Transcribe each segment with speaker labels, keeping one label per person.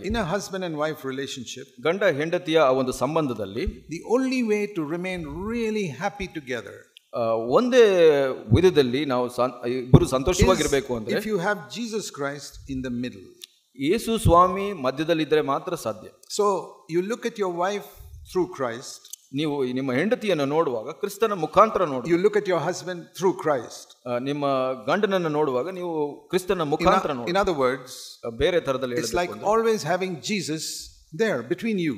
Speaker 1: in a husband and wife relationship,
Speaker 2: ಗಂಡ ಹೆಂಡತಿಯ ಆ ಒಂದು ಸಂಬಂಧದಲ್ಲಿ
Speaker 1: the only way to remain really happy together,
Speaker 2: ಒಂದೇ ವಿಧದಲ್ಲಿ ನಾವು ಇಬ್ಬರು ಸಂತೋಷವಾಗಿರಬೇಕು ಅಂದ್ರೆ,
Speaker 1: if you have Jesus Christ in the middle.
Speaker 2: ಯೇಸು ಸ್ವಾಮಿ ಮಧ್ಯದಲ್ಲಿದ್ದರೆ ಮಾತ್ರ ಸಾಧ್ಯ.
Speaker 1: So you look at your wife through Christ.
Speaker 2: ನೀವು ನಿಮ್ಮ ಹೆಂಡತಿಯನ್ನು ನೋಡುವಾಗ ಕ್ರಿಸ್ತನ ಮುಖಾಂತರ ನೋಡಿ.
Speaker 1: You look at your husband through Christ.
Speaker 2: ನಿಮ್ಮ ಗಂಡನನ್ನು ನೋಡುವಾಗ ನೀವು ಕ್ರಿಸ್ತನ ಮುಖಾಂತರ ನೋಡಿ.
Speaker 1: In other words,
Speaker 2: ಬೇರೆ ತರದಲ್ಲಿ
Speaker 1: it's like always having Jesus there between you.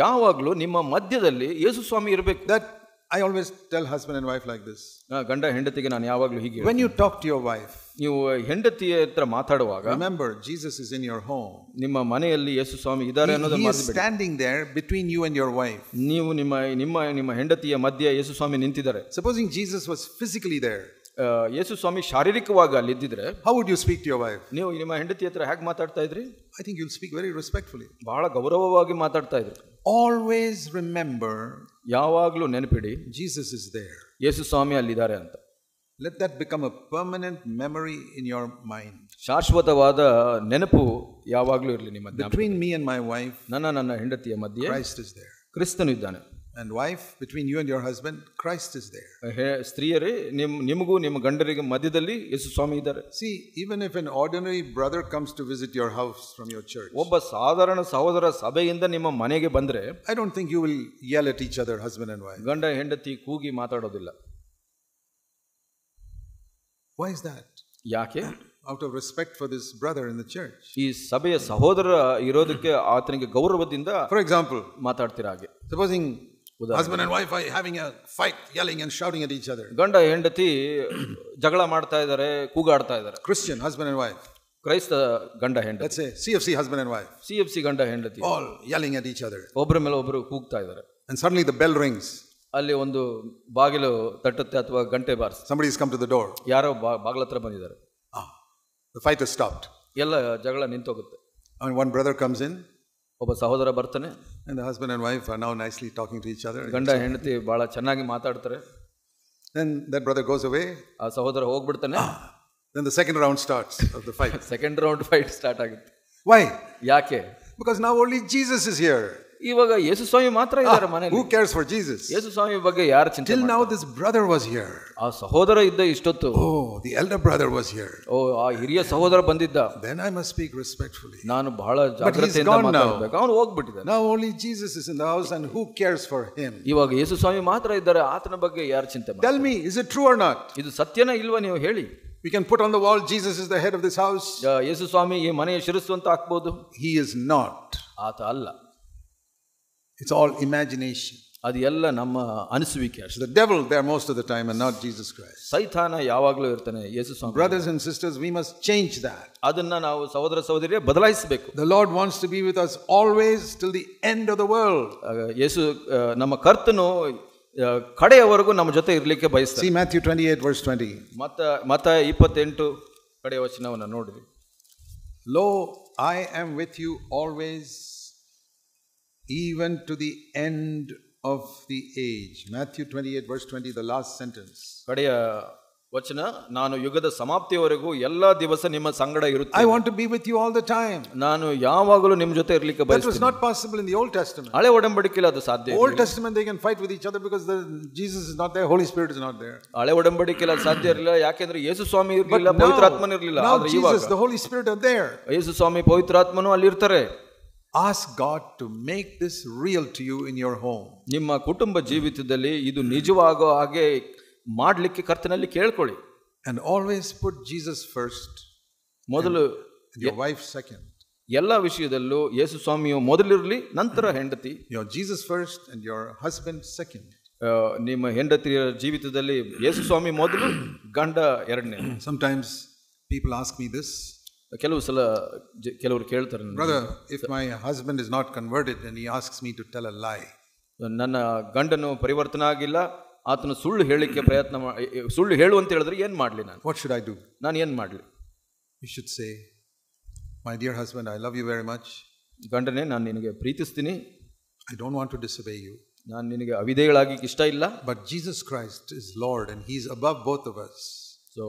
Speaker 2: ಯಾವಾಗಲೂ ನಿಮ್ಮ ಮಧ್ಯದಲ್ಲಿ ಯೇಸು ಸ್ವಾಮಿ ಇರಬೇಕು.
Speaker 1: That I always tell husband and wife like this.
Speaker 2: ಗಂಡ ಹೆಂಡತಿಗೆ ನಾನು ಯಾವಾಗಲೂ ಹೀಗೆ,
Speaker 1: when you talk to your wife,
Speaker 2: ನೀವು ಹೆಂಡತಿಯ ಹತ್ರ ಮಾತಾಡುವಾಗ,
Speaker 1: remember Jesus is in your home.
Speaker 2: ನಿಮ್ಮ ಮನೆಯಲ್ಲಿ ಯೇಸು ಸ್ವಾಮಿ ಇದ್ದಾರೆ ಅನ್ನೋದನ್ನು ಮರೆಯಬೇಡಿ.
Speaker 1: He is standing there between you and your wife.
Speaker 2: ನೀವು ನಿಮ್ಮ ಹೆಂಡತಿಯ ಮಧ್ಯೆ ಯೇಸು ಸ್ವಾಮಿ ನಿಂತಿದ್ದಾರೆ.
Speaker 1: Supposing Jesus was physically there,
Speaker 2: ಯೇಸು ಸ್ವಾಮಿ ಶಾರೀರಿಕವಾಗಿ ಅಲ್ಲಿ ಇದ್ದಿದ್ರೆ,
Speaker 1: how would you speak to your wife?
Speaker 2: ನೀವು ನಿಮ್ಮ ಹೆಂಡತಿ ಹತ್ರ ಹೇಗೆ ಮಾತಾಡ್ತಾ ಇದ್ರಿ?
Speaker 1: I think you'll speak very respectfully.
Speaker 2: ಬಹಳ ಗೌರವವಾಗಿ ಮಾತಾಡ್ತಾ ಇದ್ರಿ.
Speaker 1: Always remember,
Speaker 2: ಯಾವಾಗಲೂ ನೆನಪಿಡಿ,
Speaker 1: Jesus is there.
Speaker 2: ಯೇಸು ಸ್ವಾಮಿ ಅಲ್ಲಿದ್ದಾರೆ ಅಂತ.
Speaker 1: Let that become a permanent memory in your mind.
Speaker 2: ಶಾಶ್ವತವಾದ ನೆನಪು ಯಾವಾಗಲೂ ಇರಲಿ ನಿಮ್ಮ.
Speaker 1: Between me and my wife,
Speaker 2: ನನ್ನ ಹೆಂಡತಿಯ ಮಧ್ಯೆ
Speaker 1: Christ is there.
Speaker 2: ಕ್ರಿಸ್ತನು ಇದ್ದಾನೆ.
Speaker 1: And wife, between you and your husband, Christ is there.
Speaker 2: ಸ್ತ್ರೀಯರೇ, ನಿಮಗೂ ನಿಮ್ಮ ಗಂಡರಿಗೆ ಮಧ್ಯದಲ್ಲಿ ಯೇಸು ಸ್ವಾಮಿ ಇದ್ದಾರೆ.
Speaker 1: See, even if an ordinary brother comes to visit your house from your church,
Speaker 2: ಒಬ್ಬ ಸಾಧಾರಣ ಸಹೋದರ ಸಭೆಯಿಂದ ನಿಮ್ಮ ಮನೆಗೆ ಬಂದ್ರೆ,
Speaker 1: I don't think you will yell at each other, husband and wife.
Speaker 2: ಗಂಡ ಹೆಂಡತಿ ಕೂಗಿ ಮಾತಾಡೋದಿಲ್ಲ.
Speaker 1: Why is that?
Speaker 2: ಯಾಕೆ?
Speaker 1: Out of respect for this brother in the church.
Speaker 2: ಈ ಸಭೆಯ ಸಹೋದರ ಇರೋದಕ್ಕೆ ಆತನಿಗೆ ಗೌರವದಿಂದ,
Speaker 1: for example,
Speaker 2: ಮಾತಾಡ್ತಿರ ಹಾಗೆ.
Speaker 1: Supposing husband and wife are having a fight, yelling and shouting at each other.
Speaker 2: ಗಂಡ ಹೆಂಡತಿ ಜಗಳ ಮಾಡ್ತಾ ಇದ್ದಾರೆ, ಕೂಗಾಡ್ತಾ ಇದ್ದಾರೆ.
Speaker 1: Christian husband and wife,
Speaker 2: ಕ್ರೈಸ್ತ ಗಂಡ ಹೆಂಡತಿ,
Speaker 1: let's say CFC husband and wife,
Speaker 2: CFC ಗಂಡ ಹೆಂಡತಿ,
Speaker 1: all yelling at each other.
Speaker 2: ಒಬ್ಬರ ಮೇಲೆ ಒಬ್ಬರು ಕೂಗ್ತಾ ಇದ್ದಾರೆ.
Speaker 1: And suddenly the bell rings.
Speaker 2: ಅಲ್ಲಿ ಒಂದು ಬಾಗಿಲು ತಟ್ಟುತ್ತೆ ಅಥವಾ ಗಂಟೆ ಬಾರಿಸುತ್ತೆ.
Speaker 1: Somebody has come to the door.
Speaker 2: ಯಾರೋ ಬಾಗಿಲ ಹತ್ರ ಬಂದಿದ್ದಾರೆ.
Speaker 1: The fight has stopped.
Speaker 2: ಎಲ್ಲ ಜಗಳ ನಿಂತೋಗುತ್ತೆ.
Speaker 1: And one brother comes in.
Speaker 2: ಒಬ್ಬ ಸಹೋದರ ಬರ್ತಾನೆ.
Speaker 1: And the husband and wife are now nicely talking to each other.
Speaker 2: ಗಂಡ ಹೆಂಡತಿ ಬಹಳ ಚೆನ್ನಾಗಿ ಮಾತಾಡ್ತಾರೆ.
Speaker 1: Then that brother goes away.
Speaker 2: ಆ ಸಹೋದರ ಹೋಗ್ಬಿಡ್ತಾನೆ.
Speaker 1: Then the second round starts of the fight.
Speaker 2: Second round fight start ಆಗುತ್ತೆ.
Speaker 1: Why?
Speaker 2: ಯಾಕೆ?
Speaker 1: Because now only Jesus is here.
Speaker 2: ಇವಾಗ ಯೇಸು ಸ್ವಾಮಿ ಮಾತ್ರ ಇದ್ದಾರೆ ಮನೆಯಲ್ಲಿ.
Speaker 1: Who cares for Jesus?
Speaker 2: ಯೇಸು ಸ್ವಾಮಿ ಬಗ್ಗೆ ಯಾರು ಚಿಂತೆ
Speaker 1: Till now this brother was here.
Speaker 2: ಆ ಸಹೋದರ ಇದ್ದ ಇಷ್ಟೊತ್ತು.
Speaker 1: Oh, the elder brother was here.
Speaker 2: ಆ ಹಿರಿಯ ಸಹೋದರ ಬಂದಿದ್ದ.
Speaker 1: Then I must speak respectfully.
Speaker 2: ನಾನು ಬಹಳ ಜಾಗೃತಿಯಿಂದ ಮಾತಾಡಬೇಕು. ಅವನು ಹೋಗ್ಬಿಟ್ಟಿದ್ದಾನೆ.
Speaker 1: Now only Jesus is in the house and who cares for him?
Speaker 2: ಇವಾಗ ಯೇಸು ಸ್ವಾಮಿ ಮಾತ್ರ ಇದ್ದಾರೆ, ಆತನ ಬಗ್ಗೆ ಯಾರು ಚಿಂತೆ ಮಾಡ್ತಾರೆ?
Speaker 1: Tell me, is it true or not?
Speaker 2: ಇದು ಸತ್ಯನಾ ಇಲ್ವಾ ನೀವು ಹೇಳಿ.
Speaker 1: We can put on the wall, Jesus is the head of this house.
Speaker 2: ಯೇಸು ಸ್ವಾಮಿ ಈ ಮನೆಯ ಶಿರಸ್ಸು ಅಂತ ಹಾಕಬಹುದು.
Speaker 1: He is not.
Speaker 2: ಆತ ಅಲ್ಲ.
Speaker 1: It's all imagination.
Speaker 2: ಅದು ಎಲ್ಲ ನಮ್ಮ ಅನಿಸುವಿಕೆ ಅಷ್ಟೇ.
Speaker 1: The devil there most of the time and not Jesus Christ.
Speaker 2: ಸೈತಾನ ಯಾವಾಗಲೂ ಇರ್ತಾನೆ, ಯೇಸು ಸ್ವಾಮಿ.
Speaker 1: Brothers and sisters, we must change that.
Speaker 2: ಅದನ್ನ ನಾವು ಸಹೋದರ ಸಹೋದರಿಯರೇ ಬದಲಾಯಿಸಬೇಕು.
Speaker 1: The Lord wants to be with us always till the end of the world.
Speaker 2: ಯೇಸು ನಮ್ಮ ಕರ್ತನು ಕಡೆಯವರೆಗೂ ನಮ್ಮ ಜೊತೆ ಇರಲಿಕ್ಕೆ ಬಯಸ್ತಾನೆ.
Speaker 1: See Matthew 28 verse 20.
Speaker 2: ಮತ್ತ 28 ಕಡೆಯ ವಚನವನ್ನು ನೋಡ್ರಿ.
Speaker 1: Lo, I am with you always, even to the end of the age. Matthew 28 verse 20, the last sentence. ಕಡೆಯ ವಚನ, ನಾನು ಯುಗದ ಸಮಾಪ್ತಿಯವರೆಗೂ ಎಲ್ಲಾ ದಿವಸ ನಿಮ್ಮ ಸಂಗಡ ಇರುತ್ತೇನೆ. I want to be with you all the time.
Speaker 2: ನಾನು ಯಾವಾಗಲೂ ನಿಮ್ಮ ಜೊತೆ ಇರಲಿಕ್ಕೆ ಬಯಸುತ್ತೇನೆ.
Speaker 1: That was not possible in the Old Testament.
Speaker 2: ಹಳೆ ಒಡಂಬಡಿಕೆಯಲ್ಲಿ ಅದು ಸಾಧ್ಯ.
Speaker 1: Old Testament they can fight with each other because Jesus is not there, Holy Spirit is not there.
Speaker 2: ಹಳೆ ಒಡಂಬಡಿಕೆಯಲ್ಲಿ ಅದು ಸಾಧ್ಯ ಇರಲಿಲ್ಲ, ಯಾಕೆಂದ್ರೆ ಯೇಸು ಸ್ವಾಮಿ ಇರಲಿಲ್ಲ, ಪವಿತ್ರಾತ್ಮನು ಇರಲಿಲ್ಲ.
Speaker 1: ಆದ್ರೆ ಇವಾಗ Jesus, the Holy Spirit are there.
Speaker 2: ಯೇಸು ಸ್ವಾಮಿ ಪವಿತ್ರಾತ್ಮನು ಅಲ್ಲಿ ಇರ್ತಾರೆ.
Speaker 1: Ask God to make this real to you in your home.
Speaker 2: ನಿಮ್ಮ ಕುಟುಂಬ ಜೀವಿತದಲ್ಲಿ ಇದು ನಿಜವಾಗೋ ಹಾಗೆ ಮಾಡಲಿಕ್ಕೆ ಕರ್ತನಲ್ಲಿ ಕೇಳ್ಕೊಳ್ಳಿ.
Speaker 1: And always put Jesus first.
Speaker 2: ಮೊದಲು
Speaker 1: your wife second.
Speaker 2: ಎಲ್ಲ ವಿಷಯದಲ್ಲೂ ಯೇಸು ಸ್ವಾಮಿಯು ಮೊದಲಿರಲಿ, ನಂತರ ಹೆಂಡತಿ.
Speaker 1: Your Jesus first and your husband second.
Speaker 2: ನಿಮ್ಮ ಹೆಂಡತಿಯ ಜೀವಿತದಲ್ಲಿ ಯೇಸು ಸ್ವಾಮಿ ಮೊದಲು, ಗಂಡ ಎರಡನೇ.
Speaker 1: Sometimes people ask me this.
Speaker 2: ಕೆಲವು ಸಲ ಕೆಲವರು ಕೇಳ್ತಾರೆ,
Speaker 1: brother, if my husband is not converted and he asks me to tell a lie.
Speaker 2: ನನ್ನ ಗಂಡನು ಪರಿವರ್ತನೆ ಆಗಿಲ್ಲ, ಆತನು ಸುಳ್ಳು ಹೇಳಿಕ್ಕೆ ಸುಳ್ಳು ಹೇಳು ಅಂತ ಹೇಳಿದ್ರೆ ಏನ್ ಮಾಡ್ಲಿ ನಾನು?
Speaker 1: What should I do?
Speaker 2: ನಾನು ಏನ್ ಮಾಡ್ಲಿ?
Speaker 1: You should say, my dear husband, I love you very much.
Speaker 2: ಗಂಡನೇ, ನಾನು ನಿನಗೆ ಪ್ರೀತಿಸ್ತೀನಿ.
Speaker 1: I don't want to disobey you.
Speaker 2: ನಾನು ನಿನಗೆ ಅವಿಧೇಯಳಾಗಿ ಇಷ್ಟ ಇಲ್ಲ.
Speaker 1: But Jesus Christ is Lord and he is above both of us.
Speaker 2: So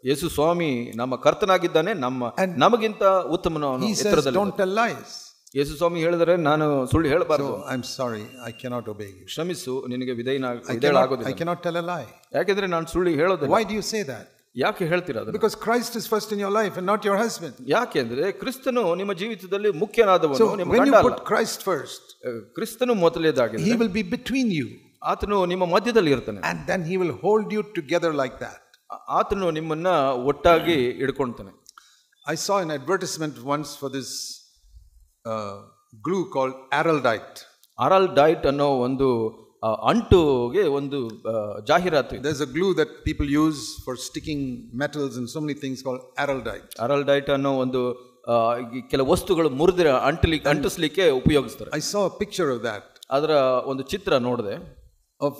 Speaker 2: Yesu ಸ್ವಾಮಿ ನಮ್ಮ ಕರ್ತನಾಗಿದ್ದಾನೆ, ನಮಗಿಂತ ಉತ್ತಮನು ಅವನು.
Speaker 1: He says, don't tell lies.
Speaker 2: ಯೇಸು ಸ್ವಾಮಿ ಹೇಳಿದರೆ ನಾನು ಸುಳ್ಳು ಹೇಳಬಾರದು.
Speaker 1: So I'm sorry, I cannot obey you.
Speaker 2: ಕ್ಷಮಿಸು, ನಿನಗೆ ವಿಧೇಯನಾಗುವುದಿಲ್ಲ.
Speaker 1: I cannot tell a lie.
Speaker 2: ಯಾಕೆಂದ್ರೆ ನಾನು ಸುಳ್ಳು ಹೇಳೋದಿಲ್ಲ.
Speaker 1: Why do you say that?
Speaker 2: ಯಾಕೆ ಹೇಳ್ತೀರಾ ಅದನ್ನು?
Speaker 1: Because Christ is first in your life and not your husband.
Speaker 2: ಯಾಕೆಂದ್ರೆ ಕ್ರಿಸ್ತನು ನಿಮ್ಮ ಜೀವಿತದಲ್ಲಿ ಮುಖ್ಯನಾದವನು,
Speaker 1: So
Speaker 2: ನಿಮ್ಮ
Speaker 1: when
Speaker 2: ಗಂಡ
Speaker 1: you
Speaker 2: ಅಲ್ಲ.
Speaker 1: put Christ first,
Speaker 2: ಕ್ರಿಸ್ತನು ಮೊದಲನೇದಾಗಿದೆ,
Speaker 1: he will be between you.
Speaker 2: ಆತನು ನಿಮ್ಮ ಮಧ್ಯದಲ್ಲಿ ಇರ್ತಾನೆ.
Speaker 1: And then he will hold you together like that.
Speaker 2: ಆತನು ನಿಮ್ಮನ್ನ ಒಟ್ಟಾಗಿ ಹಿಡ್ಕೊಳ್ತಾನೆ.
Speaker 1: I saw an advertisement once for this glue called Araldite.
Speaker 2: Araldite ಅನ್ನೋ ಒಂದು ಅಂಟುಗೆ ಒಂದು ಜಾಹೀರಾತು.
Speaker 1: There's a glue that people use for sticking metals and so many things called Araldite.
Speaker 2: Araldite ಅನ್ನೋ ಒಂದು ಕೆಲ ವಸ್ತುಗಳು ಮುರಿದ್ರೆ ಅಂಟಿಸ್ಲಿಕ್ಕೆ ಉಪಯೋಗಿಸ್ತಾರೆ.
Speaker 1: I saw a picture of that.
Speaker 2: ಅದರ ಒಂದು ಚಿತ್ರ ನೋಡಿದೆ.
Speaker 1: Of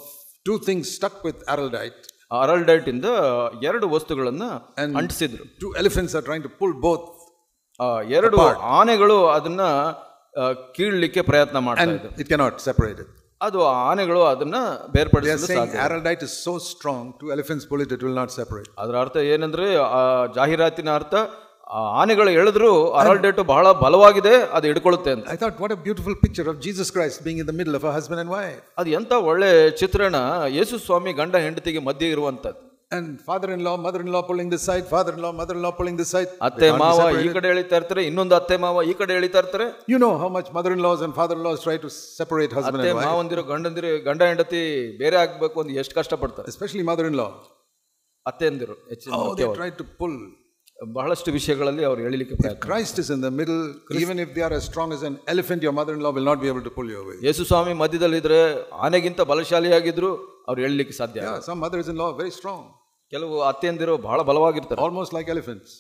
Speaker 1: two things stuck with Araldite.
Speaker 2: Araldite ಇಂದ ಎರಡು ವಸ್ತುಗಳನ್ನ ಅಂಟಿಸಿದ್ರು.
Speaker 1: Two elephants are trying to pull both.
Speaker 2: ಎರಡು ಆನೆಗಳು ಅದನ್ನ ಕೀಳಲಿಕ್ಕೆ ಪ್ರಯತ್ನ ಮಾಡ್ತಾ ಇದ್ದಾರೆ.
Speaker 1: It cannot separate it.
Speaker 2: ಅದು ಆನೆಗಳು ಅದನ್ನ ಬೇರ್ಪಡಿಸಲು ಸಾಧ್ಯ.
Speaker 1: Araldite is so strong, two elephants pull it, it will not separate.
Speaker 2: ಅದರ ಅರ್ಥ ಏನಂದ್ರೆ ಜಾಹೀರಾತಿನ ಅರ್ಥ ಆನೆಗಳು ಎಳೆದ್ರು ಅರಲ್ಡೇಟ್ ಬಹಳ ಬಲವಾಗಿದೆ, ಅದು ಹಿಡ್ಕೊಳ್ಳುತ್ತೆ ಅಂತ.
Speaker 1: I thought, what a beautiful picture of Jesus Christ being in the middle of a husband and wife.
Speaker 2: ಅದು ಎಂತ ಒಳ್ಳೆ ಚಿತ್ರಣ, ಯೇಸು ಸ್ವಾಮಿ ಗಂಡ ಹೆಂಡತಿಗೆ ಮಧ್ಯೆ ಇರುವಂತದ್ದು.
Speaker 1: And father-in-law, mother-in-law pulling this side, father-in-law, mother-in-law pulling this side.
Speaker 2: ಅತ್ತೆ ಮಾವ ಈ ಕಡೆ ಎಳಿತಾ ಇರ್ತಾರೆ, ಇನ್ನೊಂದು ಅತ್ತೆ ಮಾವ ಈ ಕಡೆ ಎಳಿತಾ ಇರ್ತಾರೆ.
Speaker 1: You know how much mother-in-laws and father-in-laws try to separate husband and wife.
Speaker 2: ಅತ್ತೆ ಮಾವಂದಿರು ಗಂಡ ಹೆಂಡತಿ ಬೇರೆ ಆಗ್ಬೇಕು ಅಂತ ಎಷ್ಟು ಕಷ್ಟ ಪಡ್ತಾರೆ.
Speaker 1: Especially mother-in-law.
Speaker 2: ಅತ್ತೆಯಂದಿರು
Speaker 1: they try to pull.
Speaker 2: ಬಹಳಷ್ಟು ವಿಷಯಗಳಲ್ಲಿ ಅವರು ಎಳಿಲಿಕ್ಕೆ ಪ್ರಯತ್ನ.
Speaker 1: Christ is in the middle. Even if they are as strong as an elephant, your mother-in-law will not be able to pull you away.
Speaker 2: ಯೇಸು ಸ್ವಾಮಿ ಮಧ್ಯದಲ್ಲಿ ಇದ್ರೆ ಆನೆಗಿಂತ ಬಲಶಾಲಿಯಾಗಿದ್ರು ಅವ್ರು ಎಳಿಲಿಕ್ಕೆ ಸಾಧ್ಯ.
Speaker 1: Some mothers-in-law are very strong.
Speaker 2: ಕೆಲವು ಅತ್ತೆಯಂದಿರು ಬಹಳ ಬಲವಾಗಿರ್ತಾರೆ,
Speaker 1: almost like elephants.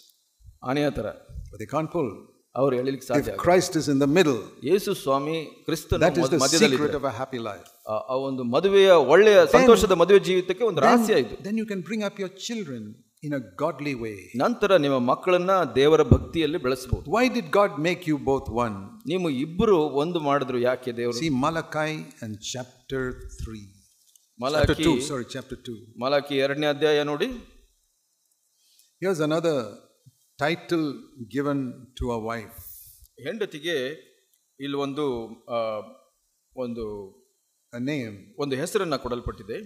Speaker 2: ಆನೆಯ ತರ.
Speaker 1: But they can't pull.
Speaker 2: ಅವರು ಎಳಿಲಿಕ್ಕೆ ಸಾಧ್ಯ.
Speaker 1: If Christ is in the middle,
Speaker 2: ಯೇಸು ಸ್ವಾಮಿ ಕ್ರಿಸ್ತನ
Speaker 1: ಮಧ್ಯದಲ್ಲಿ, that is the secret of a happy life.
Speaker 2: ಆ ಒಂದು ಮದುವೆಯ ಒಳ್ಳೆಯ ಸಂತೋಷದ ಮದುವೆ ಜೀವಿತಕ್ಕೆ ಒಂದು ರಹಸ್ಯ ಇದು.
Speaker 1: Then you can bring up your children in a godly way.
Speaker 2: ನಂತರ ನಿಮ್ಮ ಮಕ್ಕಳನ್ನ ದೇವರ ಭಕ್ತಿಯಲ್ಲಿ ಬೆಳೆಸಬಹುದು.
Speaker 1: Why did God make you both one?
Speaker 2: ನೀವು ಇಬ್ಬರು ಒಂದು ಮಾಡಿದ್ರು ಯಾಕೆ ದೇವರು?
Speaker 1: See Malachi and chapter 3. Chapter 2.
Speaker 2: Malachi 2ನೇ ಅಧ್ಯಾಯ ನೋಡಿ.
Speaker 1: Here's another title given to a wife.
Speaker 2: ಹೆಂಡತಿಗೆ ಇಲ್ಲಿ ಒಂದು
Speaker 1: a name,
Speaker 2: ಒಂದು ಹೆಸರನ್ನ ಕೊಡಲ್ಪಟ್ಟಿದೆ.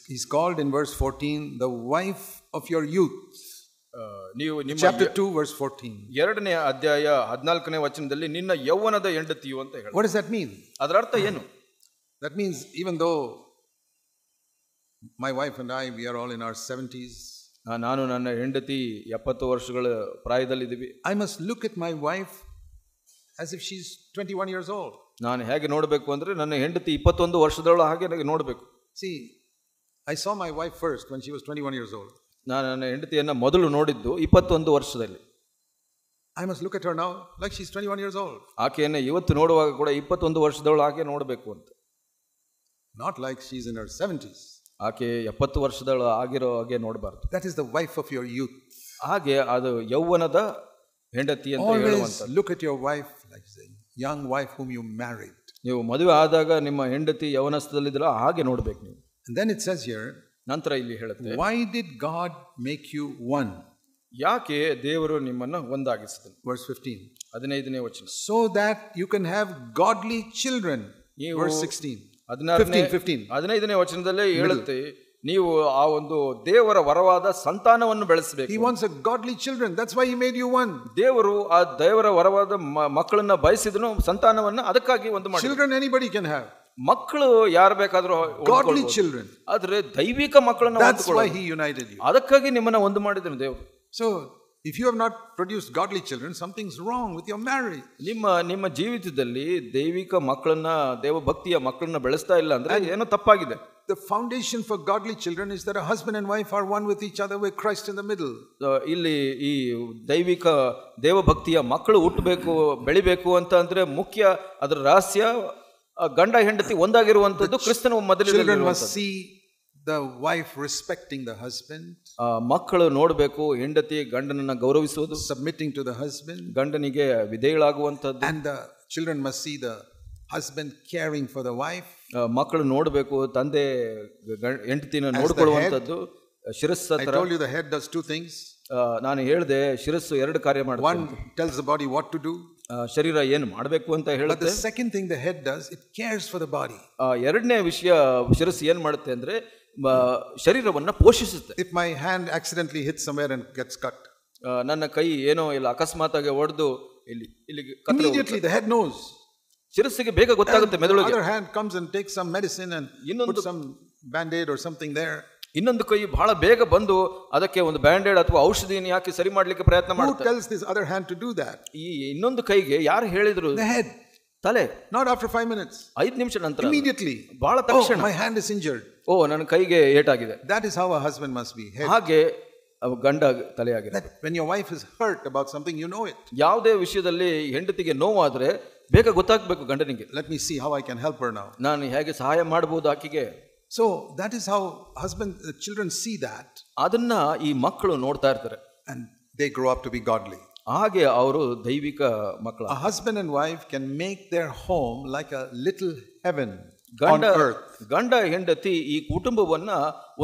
Speaker 1: He's called in verse 14 the wife of your youth.
Speaker 2: ನೀವು ನಿಮ್ಮ
Speaker 1: chapter 2 verse 14.
Speaker 2: 2ನೇ ಅಧ್ಯಾಯ 14ನೇ ವಚನದಲ್ಲಿ ನಿನ್ನ ಯೌವನದ ಹೆಂಡತಿಯು ಅಂತ ಹೇಳಿ.
Speaker 1: What does that mean?
Speaker 2: ಅದರ ಅರ್ಥ ಏನು?
Speaker 1: That means even though my wife and I, we are all in our 70s.
Speaker 2: ನಾನು ನನ್ನ ಹೆಂಡತಿ 70 ವರ್ಷಗಳ ಪ್ರಾಯದಲ್ಲಿದ್ದೀವಿ.
Speaker 1: I must look at my wife as if she's 21 years old.
Speaker 2: ನಾನು ಹೇಗೆ ನೋಡಬೇಕು ಅಂದ್ರೆ ನನ್ನ ಹೆಂಡತಿ 21 ವರ್ಷದವಳು ಹಾಗೆ ನೋಡಬೇಕು.
Speaker 1: See, I saw my wife first when she was 21 years old.
Speaker 2: ನಾನು ನನ್ನ ಹೆಂಡತಿಯನ್ನ ಮೊದಲು ನೋಡಿದ್ದು 21 ವರ್ಷದಲ್ಲಿ.
Speaker 1: I must look at her now like she's 21 years old.
Speaker 2: ಆಕೆಯನ್ನ ಇವತ್ತು ನೋಡುವಾಗ ಕೂಡ 21 ವರ್ಷದವಳು ಹಾಗೆ ನೋಡಬೇಕು ಅಂತ.
Speaker 1: Not like she's in her 70s.
Speaker 2: ಆಕೆ 70 ವರ್ಷದವಳು ಆಗಿರೋ ಹಾಗೆ ನೋಡಬಾರ್ದು.
Speaker 1: That is the wife of your youth.
Speaker 2: ಹಾಗೆ ಅದು ಯೌವನದ ಹೆಂಡತಿ ಅಂತ ಹೇಳುವಂತ.
Speaker 1: Look at your wife like the young wife whom you married.
Speaker 2: ನೀವು ಮದುವೆ ಆದಾಗ ನಿಮ್ಮ ಹೆಂಡತಿ ಯೌವನಸ್ಥದಲ್ಲಿದ್ದರೆ ಹಾಗೆ ನೋಡಬೇಕು ನೀವು.
Speaker 1: And then it says here,
Speaker 2: ನಂತರ ಇಲ್ಲಿ ಹೇಳುತ್ತೆ,
Speaker 1: why did God make you one?
Speaker 2: ಯಾಕೆ ದೇವರು ನಿಮ್ಮನ್ನ ಒಂದಾಗಿಸಿದನು?
Speaker 1: Verse 15.
Speaker 2: 15ನೇ ವಚನ.
Speaker 1: So that you can have godly children. Verse 16. 15ನೇ
Speaker 2: ವಚನದಲ್ಲೇ ಹೇಳುತ್ತೆ, ನೀವು ಆ ಒಂದು ದೇವರ ವರವಾದ ಸಂತಾನವನ್ನು ಬೆಳೆಸಬೇಕು.
Speaker 1: He wants a godly children. That's why he made you one.
Speaker 2: ದೇವರು ಆ ದೇವರ ವರವಾದ ಮಕ್ಕಳನ್ನ ಬಯಸಿದನು, ಸಂತಾನವನ್ನ ಅದಕ್ಕಾಗಿ ಒಂದು ಮಾಡಿದ.
Speaker 1: Children anybody can have.
Speaker 2: ಮಕ್ಕಳು ಯಾರು ಬೇಕಾದರೂ
Speaker 1: godly children.
Speaker 2: ಆದ್ರೆ ದೈವಿಕ ಮಕ್ಕಳನ್ನ
Speaker 1: That's why he united you.
Speaker 2: ಅದಕ್ಕಾಗಿ ನಿಮ್ಮನ್ನ ಒಂದು ಮಾಡಿದನು ದೇವರು.
Speaker 1: So if you have not produced godly children, something's wrong with your marriage.
Speaker 2: ನಿಮ್ಮ ಜೀವಿತದಲ್ಲಿ ದೈವಿಕ ಮಕ್ಕಳನ್ನ, ದೇವಭಕ್ತಿಯ ಮಕ್ಕಳನ್ನ ಬೆಳೆಸ್ತಾ ಇಲ್ಲ ಅಂದ್ರೆ ಏನೋ ತಪ್ಪಾಗಿದೆ.
Speaker 1: The foundation for godly children is that a husband and wife are one with each other with Christ in the middle.
Speaker 2: ಇಲ್ಲಿ ಈ ದೈವಿಕ ದೇವಭಕ್ತಿಯ ಮಕ್ಕಳು ಹುಟ್ಟಬೇಕು, ಬೆಳಿಬೇಕು ಅಂತ ಅಂದ್ರೆ ಮುಖ್ಯ ಅದರ ರಹಸ್ಯ ಗಂಡ ಹೆಂಡತಿ ಒಂದಾಗಿರುವಂತದ್ದು ಕ್ರಿಸ್ತನ ಮೊದಲಿಗೆ.
Speaker 1: Children must see the wife respecting the husband.
Speaker 2: ಮಕ್ಕಳು ನೋಡಬೇಕು ಹೆಂಡತಿ ಗಂಡನನ್ನ ಗೌರವಿಸುವುದು,
Speaker 1: submitting to the husband,
Speaker 2: ಗಂಡನಿಗೆ ವಿಧೇಯಳಾಗುವಂತದ್ದು.
Speaker 1: And the children must see the husband caring for the wife.
Speaker 2: ಮಕ್ಕಳು ನೋಡಬೇಕು ತಂದೆ ಹೆಂಡತಿನ ನೋಡಿಕೊಳ್ಳುವಂತದ್ದು, ಶಿರಸ್ಸ
Speaker 1: I
Speaker 2: ತರ.
Speaker 1: told you the head does two things.
Speaker 2: ನಾನು ಹೇಳಿದೆ ಶಿರಸ್ಸು ಎರಡು ಕಾರ್ಯ ಮಾಡುತ್ತೆ.
Speaker 1: One tells the body what to do.
Speaker 2: ಶರೀರ ಏನು ಮಾಡಬೇಕು ಅಂತ
Speaker 1: But
Speaker 2: ಹೇಳುತ್ತೆ.
Speaker 1: the second thing the head does, it cares for the body.
Speaker 2: ಎರಡನೇ ವಿಷಯ ಶಿರಸ್ಸು ಏನ್ ಮಾಡುತ್ತೆ ಅಂದ್ರೆ ಶರೀರವನ್ನ ಪೋಷಿಸುತ್ತೆ.
Speaker 1: If my hand accidentally hits somewhere and gets cut,
Speaker 2: ನನ್ನ ಕೈ ಏನೋ ಇಲ್ಲ ಅಕಸ್ಮಾತ್ ಆಗಿ ಹೊಡೆದು ಇಲ್ಲಿ
Speaker 1: immediately the head knows.
Speaker 2: ಶಿರಸ್ಸಿಗೆ ಬೇಗ ಗೊತ್ತಾಗುತ್ತೆ ಮೆದುಳಿಗೆ.
Speaker 1: The other hand comes and takes some medicine and put some band-aid or something there.
Speaker 2: ಇನ್ನೊಂದು ಕೈ ಬಹಳ ಬೇಗ ಬಂದು ಅದಕ್ಕೆ ಒಂದು ಬ್ಯಾಂಡೇಡ್ ಅಥವಾ ಔಷಧಿಯನ್ನು ಹಾಕಿ ಸರಿ ಮಾಡ್ಲಿಕ್ಕೆ ಪ್ರಯತ್ನ ಮಾಡುತ್ತೆ.
Speaker 1: Who tells this other hand to do that?
Speaker 2: ಈ ಇನ್ನೊಂದು ಕೈಗೆ ಯಾರು ಹೇಳಿದ್ರು?
Speaker 1: The head.
Speaker 2: ತಲೆ.
Speaker 1: Not after 5 minutes.
Speaker 2: 5 ನಿಮಿಷ ನಂತರ.
Speaker 1: Immediately.
Speaker 2: ಬಹಳ ತಕ್ಷಣ.
Speaker 1: Oh, my hand is injured.
Speaker 2: ನನ್ನ ಕೈಗೆ ಏಟಾಗಿದೆ.
Speaker 1: That is how a husband must be. Head.
Speaker 2: ಹಾಗೆ ಗಂಡ ತಲೆಯಾಗಿದೆ.
Speaker 1: When your wife is hurt about something, you know it.
Speaker 2: ಯಾವುದೇ ವಿಷಯದಲ್ಲಿ ಹೆಂಡತಿಗೆ ನೋವಾದ್ರೆ ಬೇಗ ಗೊತ್ತಾಗಬೇಕು ಗಂಡನಿಗೆ.
Speaker 1: Let me see how I can help her now.
Speaker 2: ನಾನು ಹೇಗೆ ಸಹಾಯ ಮಾಡಬಹುದು ಆಕೆಗೆ.
Speaker 1: So that is how the children see that.
Speaker 2: ಅದನ್ನ ಈ ಮಕ್ಕಳು ನೋಡ್ತಾ ಇರ್ತಾರೆ.
Speaker 1: And they grow up to be godly.
Speaker 2: ಹಾಗೆ ಅವರು ದೈವಿಕ ಮಕ್ಕಳು.
Speaker 1: A husband and wife can make their home like a little heaven on earth.
Speaker 2: ಗಂಡ ಹೆಂಡತಿ ಈ ಕುಟುಂಬವನ್ನ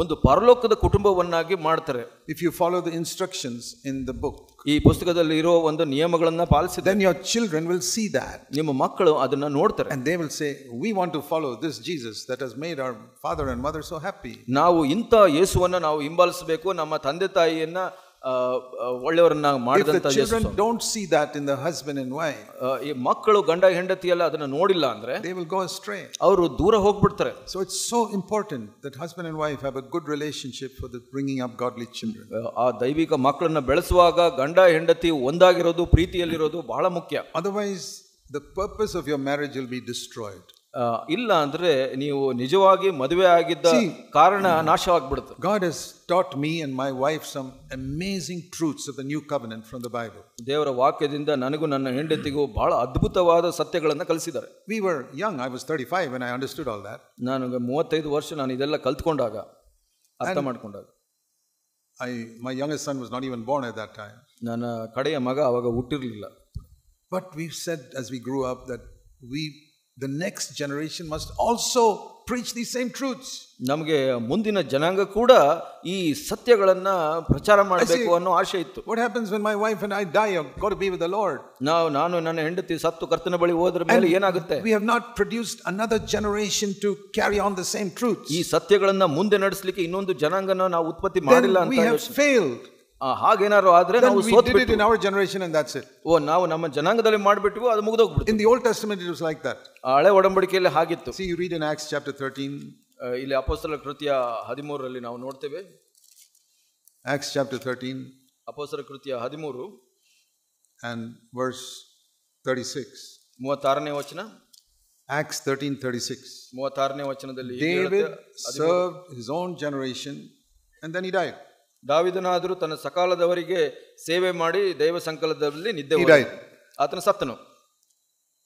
Speaker 2: ಒಂದು ಪರಲೋಕದ ಕುಟುಂಬವನ್ನಾಗಿ ಮಾಡ್ತಾರೆ.
Speaker 1: If you follow the instructions in the book,
Speaker 2: ಈ ಪುಸ್ತಕದಲ್ಲಿ ಇರೋ ಒಂದು ನಿಯಮಗಳನ್ನ ಪಾಲಿಸಿದ್ರೆ,
Speaker 1: then your children will see that.
Speaker 2: ನಿಮ್ಮ ಮಕ್ಕಳು ಅದನ್ನ ನೋಡ್ತಾರೆ.
Speaker 1: And they will say, we want to follow this Jesus that has made our father and mother so happy.
Speaker 2: ನಾವು ಇಂಥ ಯೇಸುವನ್ನ ನಾವು ಹಿಂಬಾಲಿಸಬೇಕು, ನಮ್ಮ ತಂದೆ ತಾಯಿಯನ್ನ ಒಳ್ಳೆಯವರನ್ನ ಮಾಡಿದಂತ ಯೇಸು.
Speaker 1: If the children don't see that in the husband and wife,
Speaker 2: ಈ ಮಕ್ಕಳು ಗಂಡ ಹೆಂಡತಿಯಲ್ಲ ಅದನ್ನ ನೋಡಿಲ್ಲ ಅಂದ್ರೆ
Speaker 1: they will go astray.
Speaker 2: ಅವರು ದೂರ ಹೋಗ್ಬಿಡ್ತಾರೆ.
Speaker 1: So it's so important that husband and wife have a good relationship for the bringing up godly children.
Speaker 2: ಆ ದೈವಿಕ ಮಕ್ಕಳನ್ನ ಬೆಳೆಸುವಾಗ ಗಂಡ ಹೆಂಡತಿ ಒಂದಾಗಿರೋದು, ಪ್ರೀತಿಯಲ್ಲಿರೋದು ಬಹಳ ಮುಖ್ಯ.
Speaker 1: Otherwise the purpose of your marriage will be destroyed.
Speaker 2: ಇಲ್ಲ ಅಂದ್ರೆ ನೀವು ನಿಜವಾಗಿ ಮದುವೆ ಆಗಿದ್ದ ಕಾರಣ ನಾಶವಾಗ್ಬಿಡುತ್ತೆ.
Speaker 1: God has taught me and my wife some amazing truths of the new covenant from the Bible.
Speaker 2: ದೇವರ ವಾಕ್ಯದಿಂದ ನನಗೂ ನನ್ನ ಹೆಂಡತಿಗೂ ಬಹಳ ಅದ್ಭುತವಾದ ಸತ್ಯಗಳನ್ನು ಕಲಿಸಿದ್ದಾರೆ.
Speaker 1: We were young. I was 35 when I understood all that.
Speaker 2: ನನಗೆ 35 ವರ್ಷ ನಾನು ಇದೆಲ್ಲ ಕಲ್ತ್ಕೊಂಡಾಗ, ಅರ್ಥ ಮಾಡ್ಕೊಂಡಾಗ.
Speaker 1: My youngest son was not even born at that time.
Speaker 2: ನನ್ನ ಕಡೆಯ ಮಗ ಅವಾಗ ಹುಟ್ಟಿರಲಿಲ್ಲ.
Speaker 1: But we said as we grew up that the next generation must also preach these same truths.
Speaker 2: ನಮಗೆ ಮುಂದಿನ ಜನಾಂಗ ಕೂಡ ಈ ಸತ್ಯಗಳನ್ನ ಪ್ರಚಾರ ಮಾಡಬೇಕು ಅನ್ನೋ ಆಶೆ ಇತ್ತು.
Speaker 1: What happens when my wife and I die? I've got to be with the Lord.
Speaker 2: ನಾನು ನನ್ನ ಹೆಂಡತಿ ಸತ್ತು ಕರ್ತನ ಬಳಿ ಹೋದ್ರ ಮೇಲೆ ಏನಾಗುತ್ತೆ?
Speaker 1: We have not produced another generation to carry on the same truths.
Speaker 2: ಈ ಸತ್ಯಗಳನ್ನ ಮುಂದೆ ನಡೆಸಲಿಕ್ಕೆ ಇನ್ನೊಂದು ಜನಾಂಗನ ನಾವು ಉತ್ಪತ್ತಿ ಮಾಡಿಲ್ಲ ಅಂತ
Speaker 1: we have failed.
Speaker 2: ಹಾಗೇನಾದ್ರು ಆದ್ರೆ ನಾವು
Speaker 1: ಸೋತ್ಬಿಟ್ವಿ. In our generation and that's it.
Speaker 2: ನಾವು ನಮ್ಮ ಜನಾಂಗದಲ್ಲಿ ಮಾಡಿಬಿಟ್ವಿ, ಅದು ಮುಗಿದೋಗ್ಬಿಡ್ತು.
Speaker 1: In the Old Testament it was like that.
Speaker 2: ಹಳೆ ಒಡಂಬಡಿಕೆಯಲ್ಲಿ ಹಾಗಿತ್ತು.
Speaker 1: See, you read in Acts chapter 13.
Speaker 2: ಇಲ್ಲಿ ಅಪೊಸ್ತಲರ ಕೃತ್ಯ 13ರಲ್ಲಿ ನಾವು ನೋಡ್ತೇವೆ.
Speaker 1: Acts chapter 13
Speaker 2: ಅಪೊಸ್ತಲರ ಕೃತ್ಯ 13
Speaker 1: and verse 36.
Speaker 2: 36ನೇ ವಚನ.
Speaker 1: Acts 13:36.
Speaker 2: 36ನೇ ವಚನದಲ್ಲಿ
Speaker 1: David served his own generation and then he died.
Speaker 2: ದಾವೀದನಾದರೂ ತನ್ನ ಸಕಾಲದವರಿಗೆ ಸೇವೆ ಮಾಡಿ ದೈವ ಸಂಕಲ್ಪದಲ್ಲಿ ನಿದ್ದೆ
Speaker 1: ಹೋದ.
Speaker 2: ಆತನು ಸತ್ತನು.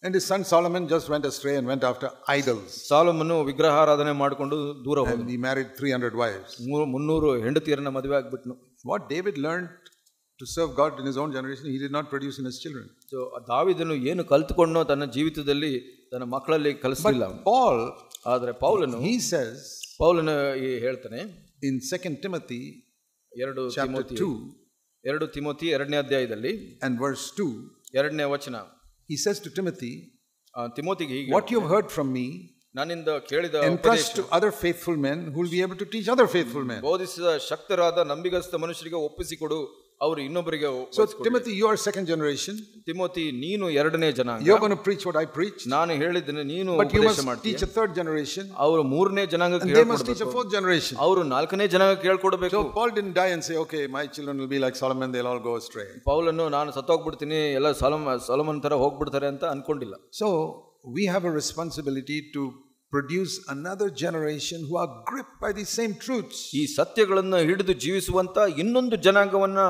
Speaker 1: And his son Solomon just went astray and went after idols.
Speaker 2: ಸಾಲೊಮೋನನು ವಿಗ್ರಹಾರಾಧನೆ ಮಾಡಿಕೊಂಡು ದೂರ ಹೋದ.
Speaker 1: And he married 300 wives.
Speaker 2: 300 ಹೆಂಡತಿಯರನ್ನ ಮದುವೆ ಆಗಿಬಿಟ್ನು.
Speaker 1: What David learned to serve God in his own generation, he did not produce in his children.
Speaker 2: So ದಾವೀದನು ಏನು ಕಲ್ತುಕೊಂಡೋ ತನ್ನ ಜೀವಿತದಲ್ಲಿ ತನ್ನ ಮಕ್ಕಳಲ್ಲಿ ಕಲಿಸಲಿಲ್ಲ.
Speaker 1: Paul,
Speaker 2: ಆದರೆ ಪೌಲನು,
Speaker 1: he says,
Speaker 2: ಪೌಲನು ಹೇಳ್ತಾನೆ
Speaker 1: in 2 Timothy
Speaker 2: 2 ತಿಮೋಥಿ 2ನೇ ಅಧ್ಯಾಯದಲ್ಲಿ
Speaker 1: and verse 2,
Speaker 2: 2ನೇ ವಚನ,
Speaker 1: he says to Timothy,
Speaker 2: ತಿಮೋಥಿಗೆ ಹೀಗೆ,
Speaker 1: what you have heard from me,
Speaker 2: ನನ್ನಿಂದ ಕೇಳಿದ
Speaker 1: entrust to other faithful men who will be able to teach other faithful men.
Speaker 2: ಬೋಧಿಸಿದ ಶಕ್ತರಾದ ನಂಬಿಗಸ್ತ ಮನುಷ್ಯರಿಗೆ ಒಪ್ಪಿಸಿಕೊಡು, ಅವರು ಇನ್ನೊಬ್ಬರಿಗೆ.
Speaker 1: So Timothy, you are second generation.
Speaker 2: Timothy, ನೀನು 2ನೇ ಜನಾಂಗ.
Speaker 1: You are going to preach what I preach.
Speaker 2: ನಾನು ಹೇಳಿದ್ದೇನೆ, ನೀನು
Speaker 1: ಉಪದೇಶ ಮಾಡ್ತೀಯ. But you must teach a third generation.
Speaker 2: ಅವರು 3ನೇ ಜನಾಂಗಕ್ಕೆ
Speaker 1: ಹೇಳ್ಕೊಡಬೇಕು. They must teach a fourth generation.
Speaker 2: ಅವರು 4ನೇ ಜನಾಂಗಕ್ಕೆ ಹೇಳ್ಕೊಡಬೇಕು.
Speaker 1: So Paul didn't die and say, okay, my children will be like Solomon, they'll all go astray.
Speaker 2: ಪೌಲನು ನಾನು ಸತ್ತೋಗ್ಬಿಡ್ತೀನಿ, ಎಲ್ಲ ಸೊಲೊಮನ್ ತರ ಹೋಗ್ಬಿಡ್ತಾರೆ ಅಂತ ಅನ್ಕೊಂಡಿಲ್ಲ.
Speaker 1: So we have a responsibility to produce another generation who are gripped by these same truths.
Speaker 2: ಈ ಸತ್ಯಗಳನ್ನು ಹಿಡಿದು ಜೀವಿಸುವಂತ ಇನ್ನೊಂದು ಜನಾಂಗವನ್ನ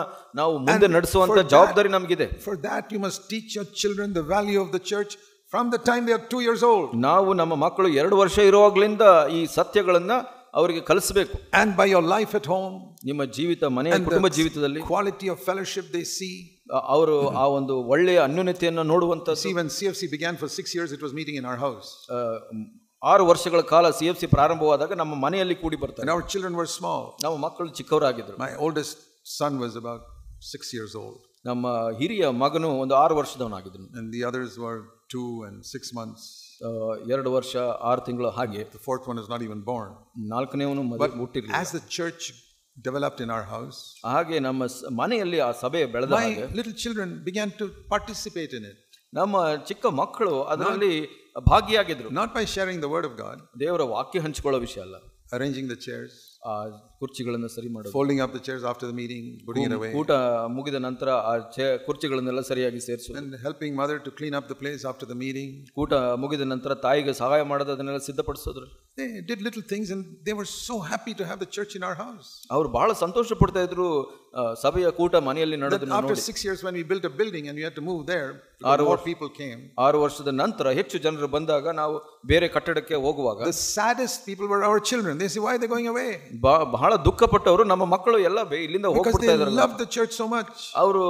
Speaker 2: ನಾವು ಮುಂದೆ ನಡೆಸುವಂತ ಜವಾಬ್ದಾರಿ ನಮಗಿದೆ.
Speaker 1: For that you must teach your children the value of the church from the time they are 2 years old.
Speaker 2: ನಾವು ನಮ್ಮ ಮಕ್ಕಳು 2 ವರ್ಷ ಇರುವಾಗಲಿಂದ ಈ ಸತ್ಯಗಳನ್ನ ಅವರಿಗೆ ಕಲಿಸಬೇಕು.
Speaker 1: And by your life at home,
Speaker 2: ನಿಮ್ಮ ಜೀವಿತ ಮನೆಯ ಕುಟುಂಬ ಜೀವಿತದಲ್ಲಿ
Speaker 1: quality of fellowship they see.
Speaker 2: ಅವರು ಆ ಒಂದು ಒಳ್ಳೆಯ ಅನ್ಯೋನ್ಯತೆಯನ್ನು ನೋಡುವಂತ.
Speaker 1: See, when CFC began for 6 years, it was meeting in our house.
Speaker 2: 6 ವರ್ಷಗಳ ಕಾಲ CFC ಪ್ರಾರಂಭವಾದಾಗ ನಮ್ಮ ಮನೆಯಲ್ಲಿ ಕೂಡಿ ಬರ್ತಾರೆ.
Speaker 1: And our children were small.
Speaker 2: ನಮ್ಮ ಮಕ್ಕಳು ಚಿಕ್ಕವರಾಗಿದ್ರು.
Speaker 1: My oldest son was about 6 years old.
Speaker 2: ನಮ್ಮ ಹಿರಿಯ ಮಗನು ಒಂದು 6 ವರ್ಷದವನಾಗಿದ್ದನು.
Speaker 1: And the others were 2 and 6 months.
Speaker 2: 2 ವರ್ಷ 6 ತಿಂಗಳು ಹಾಗೆ.
Speaker 1: The fourth one is not even born.
Speaker 2: 4ನೇವನು ಹುಟ್ಟಿರಲಿಲ್ಲ.
Speaker 1: As the church developed in our house,
Speaker 2: ಹಾಗೆ ನಮ್ಮ ಮನೆಯಲ್ಲಿ ಆ ಸಭೆ ಬೆಳೆದ ಹಾಗೆ
Speaker 1: my little children began to participate in it.
Speaker 2: ನಮ್ಮ ಚಿಕ್ಕ ಮಕ್ಕಳು ಅದರಲ್ಲಿ ಭಾಗಿಯಾಗಿದ್ರು.
Speaker 1: Not by sharing the word of God,
Speaker 2: ದೇವರ ವಾಕ್ಯ ಹಂಚಿಕೊಳ್ಳೋ ವಿಷಯ ಅಲ್ಲ,
Speaker 1: arranging the chairs,
Speaker 2: ಕುರ್ಚಿಗಳನ್ನು ಸರಿ ಮಾಡೋದು,
Speaker 1: folding up the chairs after the meeting, putting it away,
Speaker 2: ಊಟ ಮುಗಿದ ನಂತರ ಆ ಕುರ್ಚಿಗಳನ್ನೆಲ್ಲ ಸರಿಯಾಗಿ ಸೇರಿಸೋದು,
Speaker 1: and helping mother to clean up the place after the meeting.
Speaker 2: ಊಟ ಮುಗಿದ ನಂತರ ತಾಯಿಗೆ ಸಹಾಯ ಮಾಡೋದು, ಅದನ್ನೆಲ್ಲ ಸಿದ್ಧಪಡಿಸೋದು.
Speaker 1: They did little things and they were so happy to have the church in our house.
Speaker 2: ಅವರು ಬಹಳ ಸಂತೋಷ ಪಡ್ತಾ ಇದ್ರು ಸಭೆಯ ಕೂಟ ಮನೆಯಲ್ಲಿ ನಡೆದು.
Speaker 1: After 6 years when we built a building and we had to move there, more people came.
Speaker 2: 6 ವರ್ಷದ ನಂತರ ಹೆಚ್ಚು ಜನರು ಬಂದಾಗ ನಾವು ಬೇರೆ ಕಟ್ಟಡಕ್ಕೆ ಹೋಗುವಾಗ
Speaker 1: the saddest people were our children. They say, why are they going away?
Speaker 2: ಬಹಳ ದುಃಖಪಟ್ಟವರು ನಮ್ಮ ಮಕ್ಕಳು ಎಲ್ಲ ಇಲ್ಲಿಂದ ಹೋಗ್ಬಿಡ್ತಾ ಇದ್ದಾರೆ.
Speaker 1: They loved the church so much.
Speaker 2: ಅವರು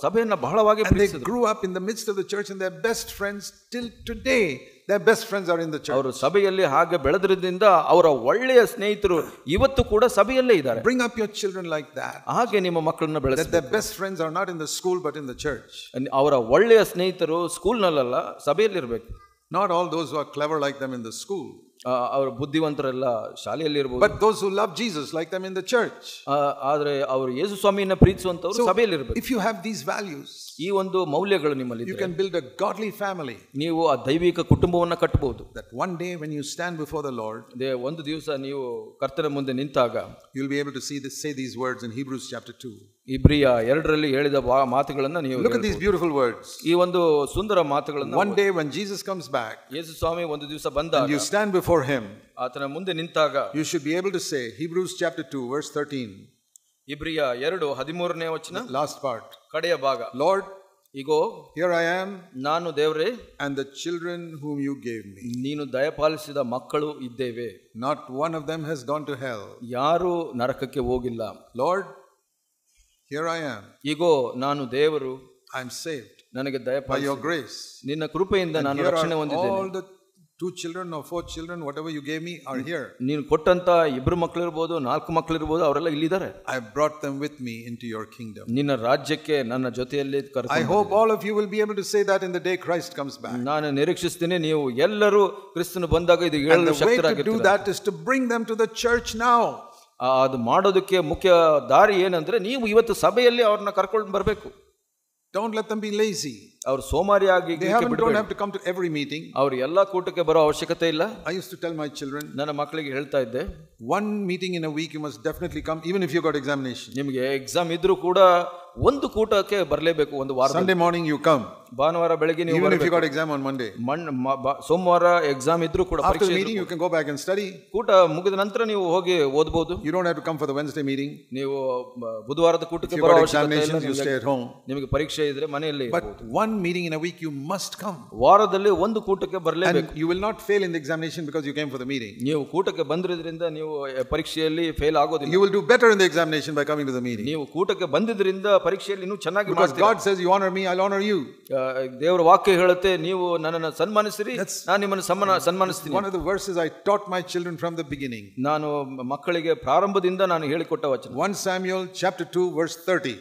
Speaker 2: ಸಭೆಯನ್ನ ಬಹಳವಾಗಿ ಪ್ರೀತಿಸಿದ್ರು.
Speaker 1: They grew up in the midst of the church and their best friends till today, their best friends are in the church.
Speaker 2: ಅವರು ಸಭೆಯಲ್ಲಿ ಹಾಗೆ ಬೆಳೆದ್ರಿಂದ ಅವರ ಒಳ್ಳೆಯ ಸ್ನೇಹಿತರು ಇವತ್ತು ಕೂಡ ಸಭೆಯಲ್ಲೇ ಇದ್ದಾರೆ.
Speaker 1: Bring up your children like that.
Speaker 2: ಹಾಗೆ ನಿಮ್ಮ ಮಕ್ಕಳನ್ನ ಬೆಳೆಸಿ.
Speaker 1: That their best friends are not in the school but in the church.
Speaker 2: ಅವರ ಒಳ್ಳೆಯ ಸ್ನೇಹಿತರು ಸ್ಕೂಲ್ನಲ್ಲ, ಸಭೆಯಲ್ಲಿ ಇರಬೇಕು.
Speaker 1: Not all those who are clever like them in the school.
Speaker 2: ಅವರು ಬುದ್ಧಿವಂತರೆಲ್ಲ ಶಾಲೆಯಲ್ಲಿ ಇರಬಹುದು.
Speaker 1: But those who love Jesus like them in the church.
Speaker 2: ಆದರೆ ಅವರು ಯೇಸು ಸ್ವಾಮಿಯನ್ನ ಪ್ರೀತಿಸುವಂತವರು ಸಭೆಯಲ್ಲಿ ಇರಬೇಕು.
Speaker 1: If you have these values,
Speaker 2: ಈ ಒಂದು ಮೌಲ್ಯಗಳು ನಿಮ್ಮಲ್ಲಿ ಇದ್ದರೆ,
Speaker 1: you can build a godly family.
Speaker 2: ನೀವು ಆ ದೈವಿಕ ಕುಟುಂಬವನ್ನ ಕಟ್ಟಬಹುದು.
Speaker 1: That one day when you stand before the Lord,
Speaker 2: ಒಂದು ದಿವಸ ನೀವು ಕರ್ತನ ಮುಂದೆ ನಿಂತಾಗ
Speaker 1: you'll be able to say these words in Hebrews chapter 2.
Speaker 2: ಇಬ್ರಿಯ 2ರಲ್ಲಿ ಹೇಳಿದ ಮಾತುಗಳನ್ನು ನೀವು
Speaker 1: look at these beautiful words.
Speaker 2: ಈ ಒಂದು ಸುಂದರ ಮಾತುಗಳನ್ನು
Speaker 1: one day when Jesus comes back,
Speaker 2: ಯೇಸು ಸ್ವಾಮಿ ಒಂದು ದಿವಸ ಬಂದಾಗ,
Speaker 1: and you stand before him,
Speaker 2: ಆತನ ಮುಂದೆ ನಿಂತಾಗ
Speaker 1: you should be able to say, Hebrews chapter 2 verse 13,
Speaker 2: ಇಬ್ರಿಯ 2:13ನೇ ವಚನ,
Speaker 1: last part,
Speaker 2: ಕಡೆಯ ಭಾಗ,
Speaker 1: Lord,
Speaker 2: ಇಗೋ
Speaker 1: here I am,
Speaker 2: ನಾನು ದೇವರೇ,
Speaker 1: and the children whom you gave me,
Speaker 2: ನೀನು ದಯಪಾಲಿಸಿದ ಮಕ್ಕಳು ಇದ್ದೇವೆ,
Speaker 1: not one of them has gone to hell,
Speaker 2: ಯಾರು ನರಕಕ್ಕೆ ಹೋಗಿಲ್ಲ.
Speaker 1: Lord, here I am,
Speaker 2: ಇಗೋ ನಾನು ದೇವರು,
Speaker 1: I am saved,
Speaker 2: ನನಗೆ
Speaker 1: by
Speaker 2: ದಯಪಾಲಿಸಿ
Speaker 1: your grace,
Speaker 2: ನಿನ್ನ ಕೃಪೆಯಿಂದ ನಾನು ರಕ್ಷಣೆ ಹೊಂದಿದ್ದೇನೆ.
Speaker 1: all the 2 children or 4 children, whatever you gave me, are here.
Speaker 2: ನೀನು ಕೊಟ್ಟಂತ 2 ಮಕ್ಕಳು ಇರಬಹುದು, 4 ಮಕ್ಕಳು ಇರಬಹುದು, ಅವರೆಲ್ಲ ಇಲ್ಲಿದ್ದಾರೆ.
Speaker 1: I brought them with me into your kingdom.
Speaker 2: ನಿನ್ನ ರಾಜ್ಯಕ್ಕೆ ನನ್ನ ಜೊತೆಯಲ್ಲಿ ಕರೆದು.
Speaker 1: I hope all of you will be able to say that in the day Christ comes back.
Speaker 2: ನಾನು ನಿರೀಕ್ಷಿಸುತ್ತೇನೆ ನೀವು ಎಲ್ಲರೂ ಕ್ರಿಸ್ತನು ಬಂದಾಗ ಇದು ಹೇಳಲು ಶಕ್ತರಾಗಿರ್ತೀರ.
Speaker 1: And the way to do that is to bring them to the church now.
Speaker 2: ಅದು ಮಾಡೋದಕ್ಕೆ ಮುಖ್ಯ ದಾರಿ ಏನಂದ್ರೆ ನೀವು ಇವತ್ತು ಸಭೆಯಲ್ಲಿ ಅವ್ರನ್ನ ಕರ್ಕೊಂಡು ಬರಬೇಕು.
Speaker 1: Don't let them be lazy.
Speaker 2: ಅವರು ಸೋಮಾರಿಯಾಗಿ
Speaker 1: don't have to come to every meeting.
Speaker 2: ಅವರು ಎಲ್ಲಾ ಕೂಟಕ್ಕೆ ಬರೋ ಅವಶ್ಯಕತೆ ಇಲ್ಲ.
Speaker 1: I used to tell my children,
Speaker 2: ನನ್ನ ಮಕ್ಕಳಿಗೆ ಹೇಳ್ತಾ ಇದ್ದೆ,
Speaker 1: one meeting in a week you must definitely come, even if you got examination.
Speaker 2: ನಿಮಗೆ ಎಕ್ಸಾಮ್ ಇದ್ರೂ ಕೂಡ ಒಂದು ಕೂಟಕ್ಕೆ ಬರಲೇಬೇಕು ಒಂದು ವಾರ.
Speaker 1: Sunday morning you come,
Speaker 2: ಭಾನುವಾರ ಬೆಳಗ್ಗೆ ನೀವು
Speaker 1: even if you got exam on Monday.
Speaker 2: ಸೋಮವಾರ ಎಕ್ಸಾಮ್ ಇದ್ರೂ ಕೂಡ
Speaker 1: after the meeting you can go back and study.
Speaker 2: ಕೂಟ ಮುಗಿದ ನಂತರ ನೀವು ಹೋಗಿ ಓದಬಹುದು.
Speaker 1: You don't have to come for the Wednesday meeting.
Speaker 2: ನೀವು ಬುಧವಾರದ ಕೂಟಕ್ಕೆ ಬರೋ ಅವಶ್ಯಕತೆ ಇಲ್ಲ.
Speaker 1: you stay at home.
Speaker 2: ನಿಮಗೆ ಪರೀಕ್ಷೆ ಇದ್ರೆ ಮನೆಯಲ್ಲಿ
Speaker 1: but one meeting in a week you must come.
Speaker 2: ವಾರದಲ್ಲಿ ಒಂದು ಕೂಟಕ್ಕೆ ಬರಲೇಬೇಕು.
Speaker 1: and you will not fail in the examination because you came for the meeting.
Speaker 2: ನೀವು ಕೂಟಕ್ಕೆ ಬಂದಿರೋದ್ರಿಂದ ನೀವು ಪರೀಕ್ಷೆಯಲ್ಲಿ ಫೇಲ್ ಆಗೋದಿಲ್ಲ.
Speaker 1: you will do better in the examination by coming to the meeting.
Speaker 2: ನೀವು ಕೂಟಕ್ಕೆ ಬಂದಿದ್ರಿಂದ ಪರೀಕ್ಷೆಯಲ್ಲಿ ಇನ್ನೂ ಚೆನ್ನಾಗಿ
Speaker 1: ಮಾಡ್ತೀರಾ. because God says you honor me, I'll honor you.
Speaker 2: ದೇವರ ವಾಕ್ಯ ಹೇಳುತ್ತೆ, ನೀವು ನನ್ನನ್ನು ಸನ್ಮಾನಿಸಿರಿ, ನಾನು ನಿಮ್ಮನ್ನು ಸನ್ಮಾನಿಸ್ತೀನಿ.
Speaker 1: one of the verses I taught my children from the beginning.
Speaker 2: ನಾನು ಮಕ್ಕಳಿಗೆ ಪ್ರಾರಂಭದಿಂದ ನಾನು ಹೇಳಿಕೊಟ್ಟ ವಚನ.
Speaker 1: 1 Samuel chapter 2 verse 30.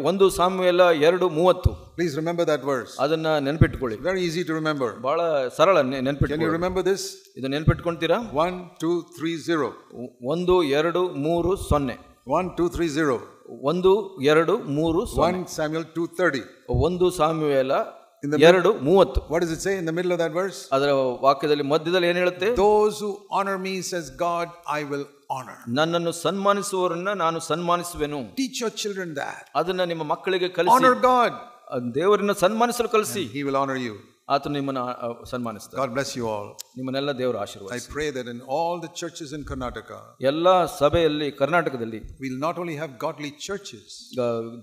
Speaker 2: 1 ಸಾಮುವೇಲ 2:30.
Speaker 1: please remember that verse.
Speaker 2: ಅದನ್ನ ನೆನಪಿಟ್ಟುಕೊಳ್ಳಿ.
Speaker 1: very easy to remember.
Speaker 2: ಬಹಳ ಸರಳ ನೆನಪಿಟ್ಟುಕೊಳ್ಳಿ.
Speaker 1: can you remember this?
Speaker 2: ಇದು ನೆನಪಿಟ್ಕೊಂತೀರಾ?
Speaker 1: 1 2 3 0.
Speaker 2: 1 2 3 0.
Speaker 1: 1 2 3 0.
Speaker 2: 1 2 3 0.
Speaker 1: 1 Samuel 2:30.
Speaker 2: 1 ಸಾಮುವೇಲ 2:30.
Speaker 1: what does it say in the middle of that verse?
Speaker 2: ಅದರ ವಾಕ್ಯದಲ್ಲಿ ಮಧ್ಯದಲ್ಲಿ ಏನು ಹೇಳುತ್ತೆ?
Speaker 1: those who honor me, says God, I will honor.
Speaker 2: ನನ್ನನ್ನು ಸನ್ಮಾನಿಸುವವರನ್ನ ನಾನು ಸನ್ಮಾನಿಸುವೆನು.
Speaker 1: teach your children that.
Speaker 2: ಅದನ್ನ ನಿಮ್ಮ ಮಕ್ಕಳಿಗೆ ಕಲಿಸಿ.
Speaker 1: honor God.
Speaker 2: ದೇವರನ್ನ ಸನ್ಮಾನಿಸಲು ಕಲಿಸಿ.
Speaker 1: he will honor you.
Speaker 2: ಆತನು ನಿಮ್ಮನ್ನು ಸನ್ಮಾನಿಸ್ತಾನೆ.
Speaker 1: God bless you all.
Speaker 2: ನಿಮ್ಮನ್ನೆಲ್ಲ ದೇವರು ಆಶೀರ್ವದಿಸಲಿ.
Speaker 1: I pray that in all the churches in Karnataka,
Speaker 2: ಎಲ್ಲಾ ಸಭೆಯಲ್ಲಿ ಕರ್ನಾಟಕದಲ್ಲಿ
Speaker 1: we'll not only have godly churches,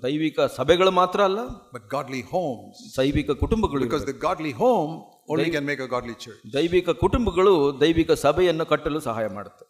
Speaker 2: ದೈವಿಕ ಸಭೆಗಳು ಮಾತ್ರ ಅಲ್ಲ,
Speaker 1: but godly homes.
Speaker 2: ದೈವಿಕ ಕುಟುಂಬಗಳು.
Speaker 1: because the godly home only can make a godly church.
Speaker 2: ದೈವಿಕ ಕುಟುಂಬಗಳು ದೈವಿಕ ಸಭೆಯನ್ನು ಕಟ್ಟಲು ಸಹಾಯ ಮಾಡುತ್ತೆ.